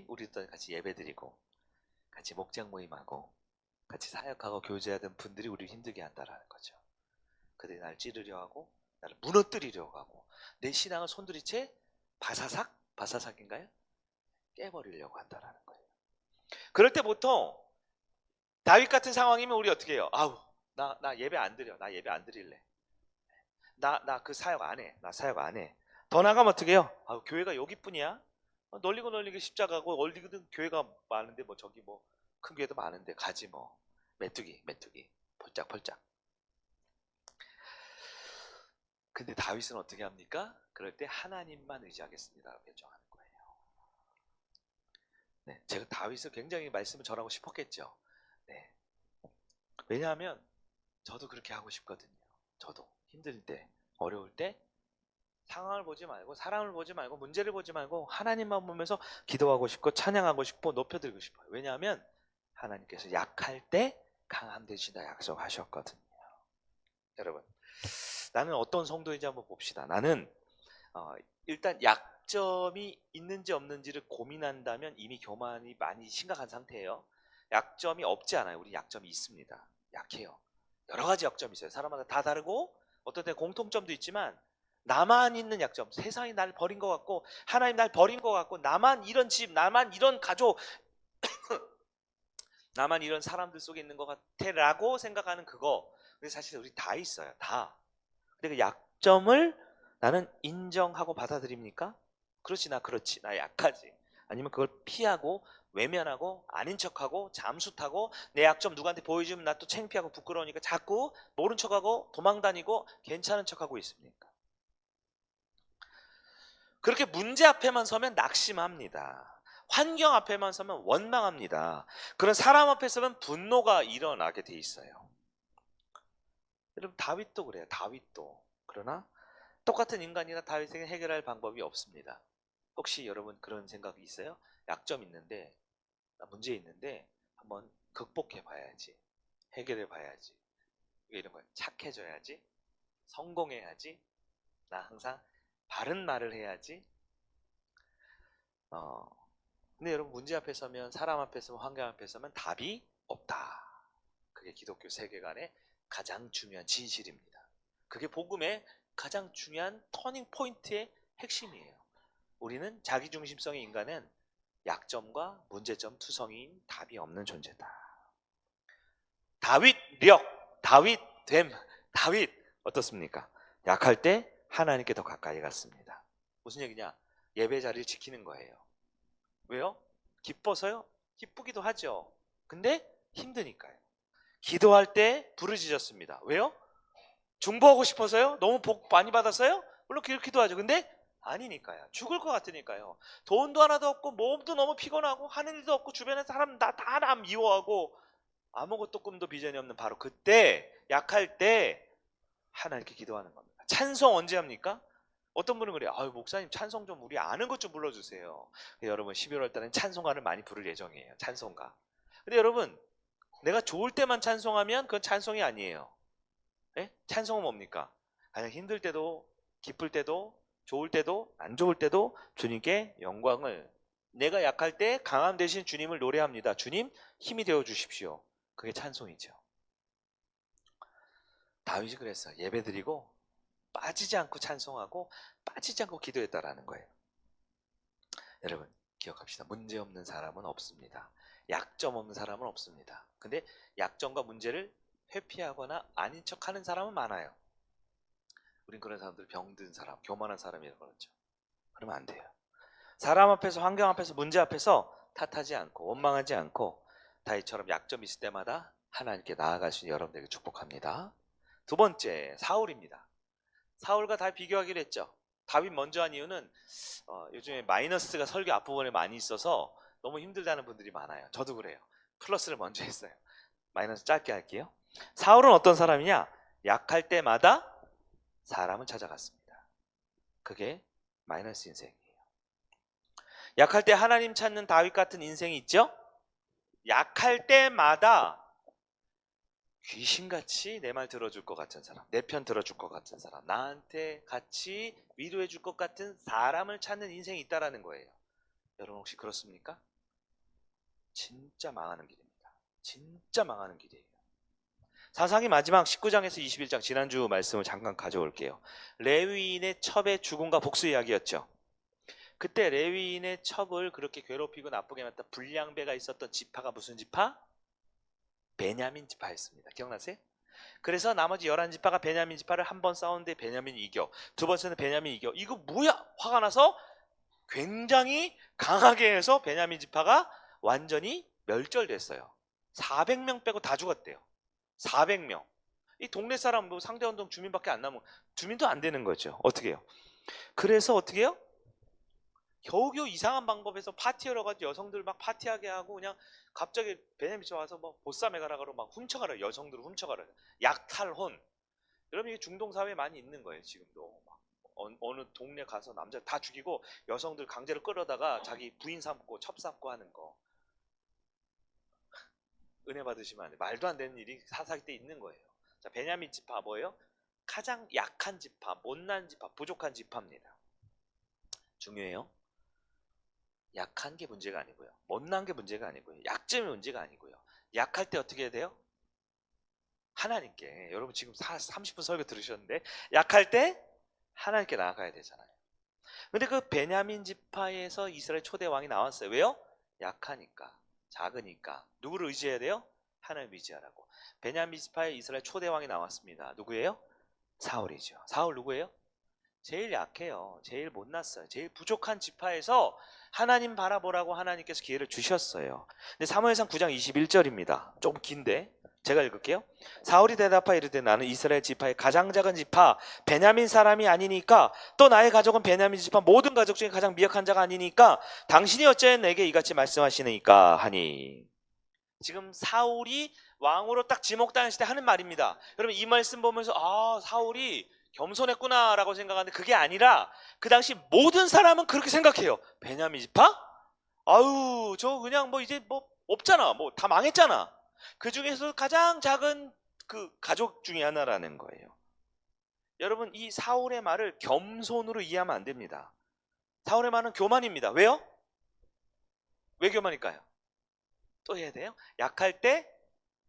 우리도 같이 예배드리고, 같이 목장 모임하고, 같이 사역하고 교제하던 분들이 우리를 힘들게 한다라는 거죠. 그들이 날 찌르려 하고, 나를 무너뜨리려고 하고, 내 신앙을 손들이채 바사삭인가요? 깨버리려고 한다라는 거예요. 그럴 때 보통 다윗 같은 상황이면 우리 어떻게 해요? 아우, 나 예배 안 드려. 나 예배 안 드릴래. 나 그 사역 안 해. 나 사역 안 해. 더 나가면 어떻게 해요? 아우, 교회가 여기뿐이야. 널리고 십자가고 얼리거든. 교회가 많은데 뭐 저기 뭐 큰 교회도 많은데 가지 뭐. 메뚜기 펄짝펄짝. 근데 다윗은 어떻게 합니까? 그럴 때 하나님만 의지하겠습니다 결정하는 거예요. 네, 제가 다윗을 굉장히 말씀을 전하고 싶었겠죠. 네. 왜냐하면 저도 그렇게 하고 싶거든요. 저도 힘들 때, 어려울 때 상황을 보지 말고, 사람을 보지 말고, 문제를 보지 말고 하나님만 보면서 기도하고 싶고 찬양하고 싶고 높여드리고 싶어요. 왜냐하면 하나님께서 약할 때 강함 되시다 약속하셨거든요. 여러분, 나는 어떤 성도인지 한번 봅시다. 나는 일단 약점이 있는지 없는지를 고민한다면 이미 교만이 많이 심각한 상태예요. 약점이 없지 않아요. 우리 약점이 있습니다. 약해요. 여러 가지 약점이 있어요. 사람마다 다 다르고 어떤 때 공통점도 있지만, 나만 있는 약점, 세상이 날 버린 것 같고 하나님 날 버린 것 같고, 나만 이런 집, 나만 이런 가족 나만 이런 사람들 속에 있는 것 같아 라고 생각하는 그거. 근데 사실 우리 다 있어요. 다. 근데 그 약점을 나는 인정하고 받아들입니까? 그렇지, 나 약하지. 아니면 그걸 피하고 외면하고 아닌 척하고 잠수 타고 내 약점 누구한테 보여주면 나 또 창피하고 부끄러우니까 자꾸 모른 척하고 도망다니고 괜찮은 척하고 있습니까? 그렇게 문제 앞에만 서면 낙심합니다. 환경 앞에만 서면 원망합니다. 그런 사람 앞에 서면 분노가 일어나게 돼 있어요. 여러분, 다윗도 그래요. 다윗도. 그러나 똑같은 인간이나 다윗에게 해결할 방법이 없습니다. 혹시 여러분 그런 생각이 있어요? 약점 있는데, 문제 있는데 한번 극복해 봐야지, 해결해 봐야지, 이런 거예요. 착해져야지, 성공해야지, 나 항상 바른 말을 해야지. 근데 여러분, 문제 앞에 서면, 사람 앞에 서면, 환경 앞에 서면 답이 없다. 그게 기독교 세계관의 가장 중요한 진실입니다. 그게 복음의 가장 중요한 터닝 포인트의 핵심이에요. 우리는 자기중심성의 인간은 약점과 문제점 투성이인 답이 없는 존재다. 다윗 어떻습니까? 약할 때 하나님께 더 가까이 갔습니다. 무슨 얘기냐? 예배 자리를 지키는 거예요. 왜요? 기뻐서요? 기쁘기도 하죠. 근데 힘드니까요. 기도할 때 부르짖었습니다. 왜요? 중보하고 싶어서요? 너무 복 많이 받았어요? 물론 그렇게 기도하죠. 근데 아니니까요. 죽을 것 같으니까요. 돈도 하나도 없고 몸도 너무 피곤하고 하는 일도 없고 주변에 사람 다 미워하고 아무것도 꿈도 비전이 없는 바로 그때, 약할 때 하나님께 기도하는 겁니다. 찬송 언제 합니까? 어떤 분은 그래요. 아유, 목사님 찬송 좀 우리 아는 것 좀 불러주세요. 여러분 11월 달엔 찬송가를 많이 부를 예정이에요. 찬송가. 근데 여러분, 내가 좋을 때만 찬송하면 그건 찬송이 아니에요. 네? 찬송은 뭡니까? 가장 힘들 때도, 기쁠 때도, 좋을 때도, 안 좋을 때도 주님께 영광을, 내가 약할 때 강함 대신 주님을 노래합니다. 주님 힘이 되어 주십시오. 그게 찬송이죠. 다윗이 그랬어요. 예배드리고 빠지지 않고 찬송하고 빠지지 않고 기도했다라는 거예요. 여러분 기억합시다. 문제 없는 사람은 없습니다. 약점 없는 사람은 없습니다. 근데 약점과 문제를 회피하거나 아닌 척하는 사람은 많아요. 우린 그런 사람들 병든 사람, 교만한 사람이라고 그러죠. 그러면 안 돼요. 사람 앞에서, 환경 앞에서, 문제 앞에서 탓하지 않고 원망하지 않고 다윗처럼 약점이 있을 때마다 하나님께 나아갈 수 있는 여러분들에게 축복합니다. 두 번째, 사울입니다. 사울과 다윗 비교하기로 했죠. 다윗 먼저 한 이유는 요즘에 마이너스가 설교 앞부분에 많이 있어서 너무 힘들다는 분들이 많아요. 저도 그래요. 플러스를 먼저 했어요. 마이너스 짧게 할게요. 사울은 어떤 사람이냐? 약할 때마다 사람을 찾아갔습니다. 그게 마이너스 인생이에요. 약할 때 하나님 찾는 다윗 같은 인생이 있죠? 약할 때마다 귀신같이 내 말 들어줄 것 같은 사람, 내 편 들어줄 것 같은 사람, 나한테 같이 위로해 줄 것 같은 사람을 찾는 인생이 있다라는 거예요. 여러분 혹시 그렇습니까? 진짜 망하는 길입니다. 진짜 망하는 길이에요. 사사기 마지막 19장에서 21장, 지난주 말씀을 잠깐 가져올게요. 레위인의 첩의 죽음과 복수 이야기였죠. 그때 레위인의 첩을 그렇게 괴롭히고 나쁘게 만든 불량배가 있었던 지파가 무슨 지파? 베냐민 지파였습니다. 기억나세요? 그래서 나머지 11지파가 베냐민 지파를 한 번 싸우는데 베냐민이 이겨. 두 번째는 베냐민이 이겨. 이거 뭐야? 화가 나서 굉장히 강하게 해서 베냐민 지파가 완전히 멸절됐어요. 400명 빼고 다 죽었대요. 400명. 이 동네 사람, 뭐 상대원동 주민밖에 안 남은, 주민도 안 되는 거죠. 어떻게 해요? 그래서 어떻게 해요? 겨우겨우 이상한 방법에서 파티하러 가지고 여성들 막 파티하게 하고 그냥 갑자기 베냐민 와서 뭐 보쌈에 가라 그러고 막 훔쳐가라. 여성들을 훔쳐가라. 약탈혼. 여러분 이게 중동 사회에 많이 있는 거예요. 지금도 막 어느 동네 가서 남자 다 죽이고 여성들 강제로 끌어다가 자기 부인 삼고 첩 삼고 하는 거. 은혜 받으시면 안 돼요. 말도 안 되는 일이 사사기 때 있는 거예요. 자, 베냐민 지파 뭐예요? 가장 약한 지파, 못난 지파, 부족한 지파입니다. 중요해요. 약한 게 문제가 아니고요. 못난 게 문제가 아니고요. 약점이 문제가 아니고요. 약할 때 어떻게 해야 돼요? 하나님께. 여러분 지금 30분 설교 들으셨는데 약할 때 하나님께 나아가야 되잖아요. 근데 그 베냐민 지파에서 이스라엘 초대 왕이 나왔어요. 왜요? 약하니까, 작으니까. 누구를 의지해야 돼요? 하나님 의지하라고. 베냐민 지파에 이스라엘 초대 왕이 나왔습니다. 누구예요? 사울이죠. 사울 누구예요? 제일 약해요. 제일 못났어요. 제일 부족한 지파에서 하나님 바라보라고 하나님께서 기회를 주셨어요. 근데 사무엘상 9장 21절입니다. 조금 긴데 제가 읽을게요. 사울이 대답하여 이르되 나는 이스라엘 지파의 가장 작은 지파 베냐민 사람이 아니니까 또 나의 가족은 베냐민 지파 모든 가족 중에 가장 미약한 자가 아니니까 당신이 어째 내게 이같이 말씀하시니까 하니. 지금 사울이 왕으로 딱 지목당했을 때 하는 말입니다. 여러분 이 말씀 보면서 사울이 겸손했구나 라고 생각하는데 그게 아니라 그 당시 모든 사람은 그렇게 생각해요. 베냐민 지파? 아유 저 그냥 뭐 이제 뭐 없잖아. 뭐 다 망했잖아. 그 중에서 가장 작은 그 가족 중에 하나라는 거예요. 여러분 이 사울의 말을 겸손으로 이해하면 안 됩니다. 사울의 말은 교만입니다. 왜요? 왜 교만일까요? 또 해야 돼요? 약할 때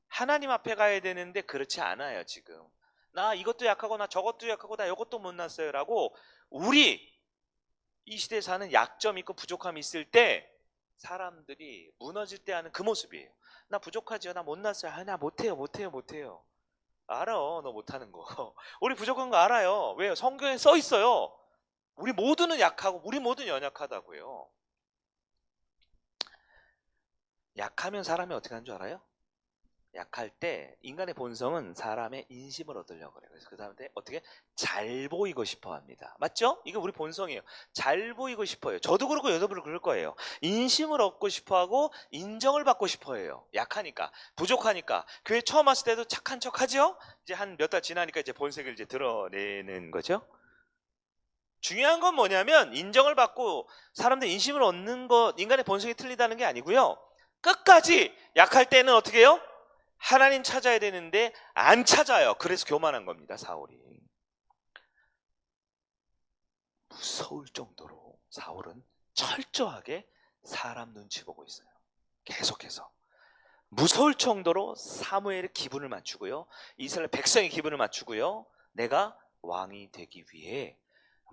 하나님 앞에 가야 되는데 그렇지 않아요. 지금 나 이것도 약하고 나 저것도 약하고 나 이것도 못났어요 라고 우리 이 시대에 사는 약점 있고 부족함이 있을 때 사람들이 무너질 때 하는 그 모습이에요. 나 부족하지요. 나 못났어요. 나 못해요. 알아 너 못하는 거. 우리 부족한 거 알아요. 왜요? 성경에 써 있어요. 우리 모두는 약하고 우리 모두는 연약하다고요. 약하면 사람이 어떻게 하는 줄 알아요? 약할 때 인간의 본성은 사람의 인심을 얻으려고 그래요. 그래서 그 사람한테 어떻게 잘 보이고 싶어 합니다. 맞죠? 이거 우리 본성이에요. 잘 보이고 싶어요. 저도 그렇고 여러분도 그럴 거예요. 인심을 얻고 싶어 하고 인정을 받고 싶어 해요. 약하니까, 부족하니까. 교회 처음 왔을 때도 착한 척 하죠? 이제 한 몇 달 지나니까 이제 본색을 이제 드러내는 거죠. 중요한 건 뭐냐면 인정을 받고 사람들 인심을 얻는 것, 인간의 본성이 틀리다는 게 아니고요. 끝까지 약할 때는 어떻게 해요? 하나님 찾아야 되는데 안 찾아요. 그래서 교만한 겁니다, 사울이. 무서울 정도로 사울은 철저하게 사람 눈치 보고 있어요. 계속해서. 무서울 정도로 사무엘의 기분을 맞추고요. 이스라엘 백성의 기분을 맞추고요. 내가 왕이 되기 위해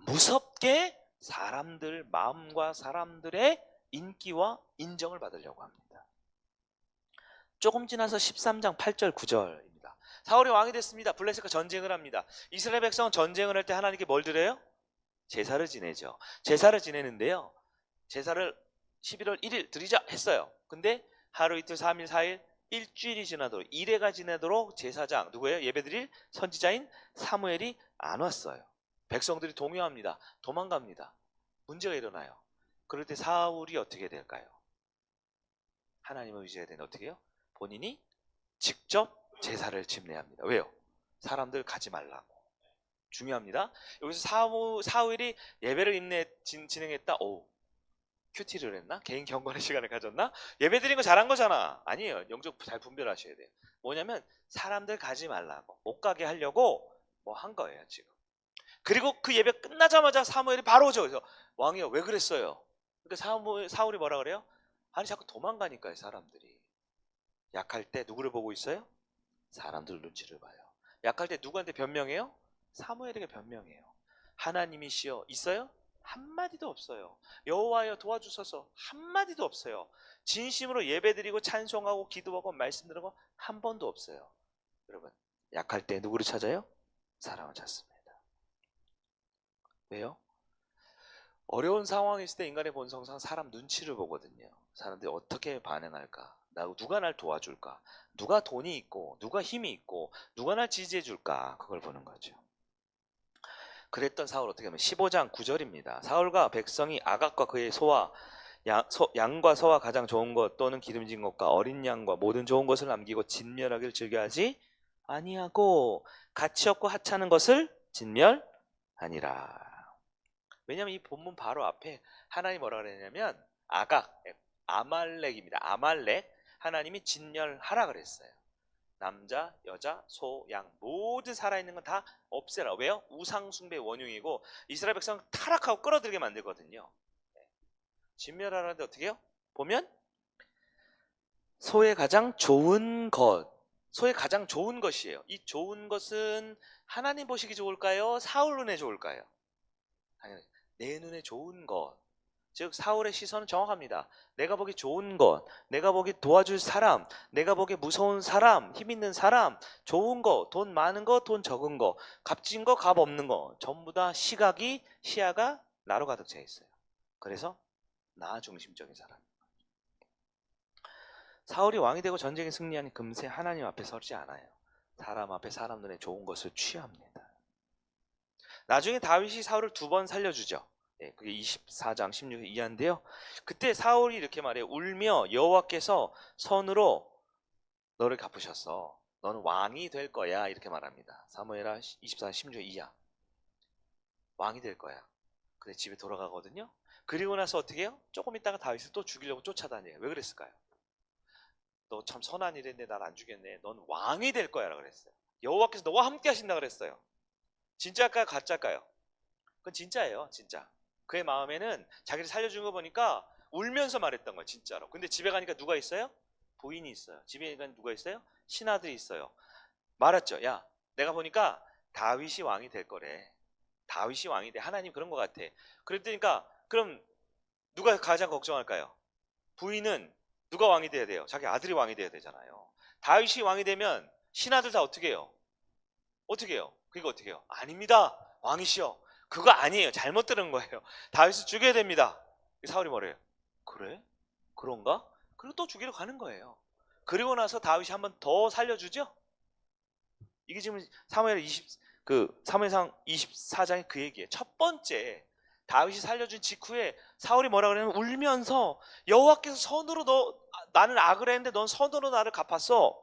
무섭게 사람들 마음과 사람들의 인기와 인정을 받으려고 합니다. 조금 지나서 13장 8절 9절입니다. 사울이 왕이 됐습니다. 블레셋과 전쟁을 합니다. 이스라엘 백성은 전쟁을 할 때 하나님께 뭘 드려요? 제사를 지내죠. 제사를 지내는데요. 제사를 11월 1일 드리자 했어요. 근데 하루 이틀 3일 4일 일주일이 지나도록 1회가 지나도록 제사장 누구예요? 예배드릴 선지자인 사무엘이 안 왔어요. 백성들이 동요합니다. 도망갑니다. 문제가 일어나요. 그럴 때 사울이 어떻게 될까요? 하나님을 의지해야 되는 어떻게 해요? 본인이 직접 제사를 집례합니다. 왜요? 사람들 가지 말라고. 중요합니다. 여기서 사울이 예배를 진행했다. 오, 큐티를 했나? 개인 경건의 시간을 가졌나? 예배 드린 거 잘한 거잖아. 아니에요. 영적 잘 분별하셔야 돼요. 뭐냐면 사람들 가지 말라고, 못 가게 하려고 뭐 한 거예요 지금. 그리고 그 예배 끝나자마자 사무엘이 바로 오죠. 그래서 왕이요, 왜 그랬어요? 그러니까 사울이 뭐라 그래요? 아니 자꾸 도망가니까요 사람들이. 약할 때 누구를 보고 있어요? 사람들 눈치를 봐요. 약할 때 누구한테 변명해요? 사무엘에게 변명해요. 하나님이시여 있어요? 한마디도 없어요. 여호와여 도와주소서 한마디도 없어요. 진심으로 예배드리고 찬송하고 기도하고 말씀드리고 한 번도 없어요. 여러분, 약할 때 누구를 찾아요? 사람을 찾습니다. 왜요? 어려운 상황이 있을 때 인간의 본성상 사람 눈치를 보거든요. 사람들이 어떻게 반응할까? 누가 날 도와줄까? 누가 돈이 있고 누가 힘이 있고 누가 날 지지해 줄까? 그걸 보는 거죠. 그랬던 사울 어떻게 하면 15장 9절입니다. 사울과 백성이 아각과 그의 소와 양과 소와 가장 좋은 것 또는 기름진 것과 어린 양과 모든 좋은 것을 남기고 진멸하기를 즐겨하지 아니하고 가치 없고 하찮은 것을 진멸하니라. 왜냐하면 이 본문 바로 앞에 하나님 뭐라 그랬냐면 아각, 아말렉입니다. 아말렉, 하나님이 진멸하라 그랬어요. 남자, 여자, 소, 양 모든 살아있는 건 다 없애라. 왜요? 우상숭배 원흉이고 이스라엘 백성 타락하고 끌어들게 만들거든요. 진멸하라는데 어떻게 해요? 보면 소의 가장 좋은 것, 소의 가장 좋은 것이에요. 이 좋은 것은 하나님 보시기 좋을까요? 사울 눈에 좋을까요? 내 눈에 좋은 것. 즉 사울의 시선은 정확합니다. 내가 보기 좋은 것, 내가 보기 도와줄 사람, 내가 보기 무서운 사람, 힘 있는 사람, 좋은 거, 돈 많은 거, 돈 적은 거, 값진 거, 값 없는 거 전부 다 시야가 나로 가득 차 있어요. 그래서 나 중심적인 사람. 사울이 왕이 되고 전쟁에 승리하니 금세 하나님 앞에 서지 않아요. 사람 앞에 사람 눈에 좋은 것을 취합니다. 나중에 다윗이 사울을 2번 살려주죠. 네, 그게 24장 16절 이하인데요. 그때 사울이 이렇게 말해요. 울며 여호와께서 선으로 너를 갚으셨어. 너는 왕이 될 거야. 이렇게 말합니다. 사무엘하 24장 16절 이하. 왕이 될 거야. 근데 집에 돌아가거든요. 그리고 나서 어떻게 해요? 조금 있다가 다윗을 또 죽이려고 쫓아다녀요. 왜 그랬을까요? 너 참 선한 일 했네. 날 안 죽였네. 넌 왕이 될 거야. 라고 그랬어요. 여호와께서 너와 함께 하신다 그랬어요. 진짜일까요? 가짜일까요? 그건 진짜예요. 진짜. 그의 마음에는 자기를 살려준 거 보니까 울면서 말했던 거예요. 진짜로. 근데 집에 가니까 누가 있어요? 부인이 있어요. 집에 가니까 누가 있어요? 신하들이 있어요. 말했죠. 야, 내가 보니까 다윗이 왕이 될 거래. 다윗이 왕이 돼. 하나님 그런 것 같아. 그랬더니까 그럼 누가 가장 걱정할까요? 부인은 누가 왕이 돼야 돼요? 자기 아들이 왕이 돼야 되잖아요. 다윗이 왕이 되면 신하들 다 어떻게 해요? 어떻게 해요? 그게 어떻게 해요? 아닙니다. 왕이시여. 그거 아니에요. 잘못 들은 거예요. 다윗을 죽여야 됩니다. 사울이 뭐래요? 그래? 그런가? 그리고 또 죽이러 가는 거예요. 그리고 나서 다윗이 한 번 더 살려주죠. 이게 지금 사무엘상 24장의 그 얘기예요. 첫 번째 다윗이 살려준 직후에 사울이 뭐라 그러냐면 울면서 여호와께서 선으로 나는 악을 했는데 넌 선으로 나를 갚았어.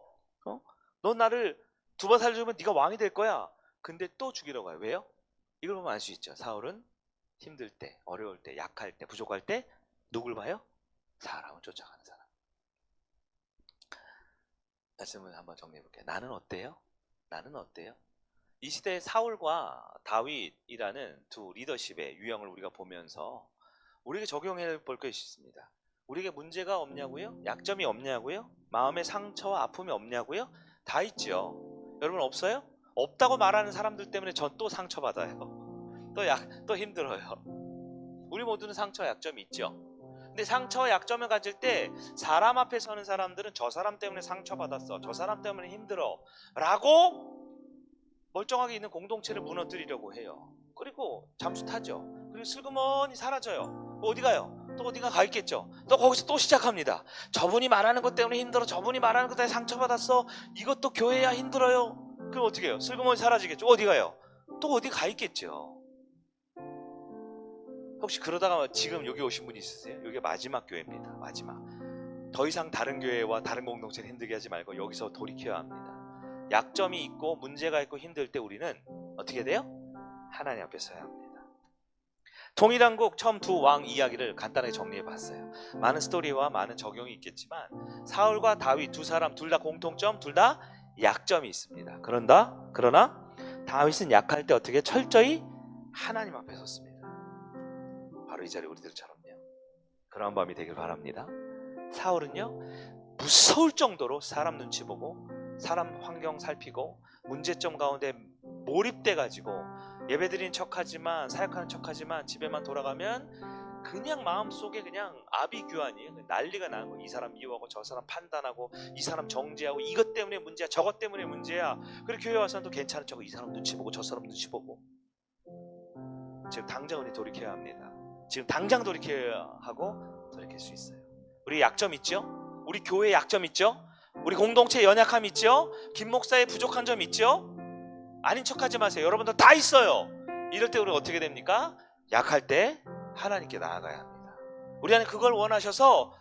넌 나를 두 번 살려주면 네가 왕이 될 거야. 근데 또 죽이려고 해요. 왜요? 이걸 보면 알 수 있죠. 사울은 힘들 때, 어려울 때, 약할 때, 부족할 때 누굴 봐요? 사람을 쫓아가는 사람. 말씀을 한번 정리해 볼게요. 나는 어때요? 나는 어때요? 이 시대의 사울과 다윗이라는 두 리더십의 유형을 우리가 보면서 우리에게 적용해 볼 것이 있습니다. 우리에게 문제가 없냐고요? 약점이 없냐고요? 마음의 상처와 아픔이 없냐고요? 다 있죠. 여러분 없어요? 없다고 말하는 사람들 때문에 전 또 상처받아요. 또 힘들어요. 우리 모두는 상처와 약점이 있죠. 근데 상처와 약점을 가질 때 사람 앞에 서는 사람들은 저 사람 때문에 상처받았어, 저 사람 때문에 힘들어 라고 멀쩡하게 있는 공동체를 무너뜨리려고 해요. 그리고 잠수 타죠. 그리고 슬그머니 사라져요. 어디 가요? 또 어디가 가 있겠죠. 또 거기서 또 시작합니다. 저분이 말하는 것 때문에 힘들어, 저분이 말하는 것 때문에 상처받았어, 이것도 교회야 힘들어요. 그럼 어떻게 해요? 슬그머니 사라지겠죠. 어디 가요? 또 어디 가 있겠죠. 혹시 그러다가 지금 여기 오신 분이 있으세요? 여기 마지막 교회입니다. 마지막. 더 이상 다른 교회와 다른 공동체를 힘들게 하지 말고 여기서 돌이켜야 합니다. 약점이 있고 문제가 있고 힘들 때 우리는 어떻게 돼요? 하나님 앞에 서야 합니다. 통일한국 처음 두 왕 이야기를 간단하게 정리해 봤어요. 많은 스토리와 많은 적용이 있겠지만 사울과 다윗 두 사람 둘 다 공통점, 둘 다 약점이 있습니다. 그러나 다윗은 약할 때 어떻게 철저히 하나님 앞에 섰습니다. 바로 이 자리 우리들처럼요. 그런 밤이 되길 바랍니다. 사울은요, 무서울 정도로 사람 눈치 보고 사람 환경 살피고 문제점 가운데 몰입돼 가지고 예배드리는 척하지만 사역하는 척하지만 집에만 돌아가면 그냥 마음속에 그냥 아비규환이에요. 난리가 나는 거예요. 이 사람 미워하고 저 사람 판단하고 이 사람 정죄하고 이것 때문에 문제야, 저것 때문에 문제야. 그리고 교회 와서는 또 괜찮은 척, 이 사람 눈치 보고 저 사람 눈치 보고. 지금 당장 우리 돌이켜야 합니다. 지금 당장 돌이켜야 하고 돌이킬 수 있어요. 우리 약점 있죠? 우리 교회에 약점 있죠? 우리 공동체에 연약함 있죠? 김 목사의 부족한 점 있죠? 아닌 척하지 마세요. 여러분들 다 있어요. 이럴 때 우리가 어떻게 됩니까? 약할 때 하나님께 나아가야 합니다. 우리 안에 그걸 원하셔서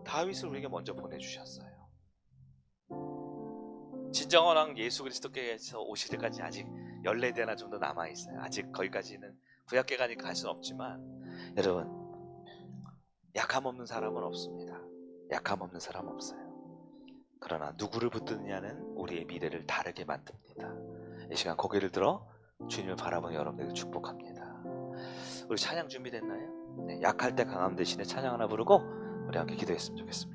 다윗을 우리에게 먼저 보내주셨어요. 진정한 왕 예수 그리스도께서 오실 때까지 아직 14대나 좀 더 남아있어요. 아직 거기까지는 구약계가니까 갈 수는 없지만 여러분, 약함 없는 사람은 없습니다. 약함 없는 사람 없어요. 그러나 누구를 붙드느냐는 우리의 미래를 다르게 만듭니다. 이 시간 고개를 들어 주님을 바라보는 여러분에게 축복합니다. 우리 찬양 준비됐나요? 네, 약할 때 강함 대신에 찬양 하나 부르고 우리 함께 기도했으면 좋겠습니다.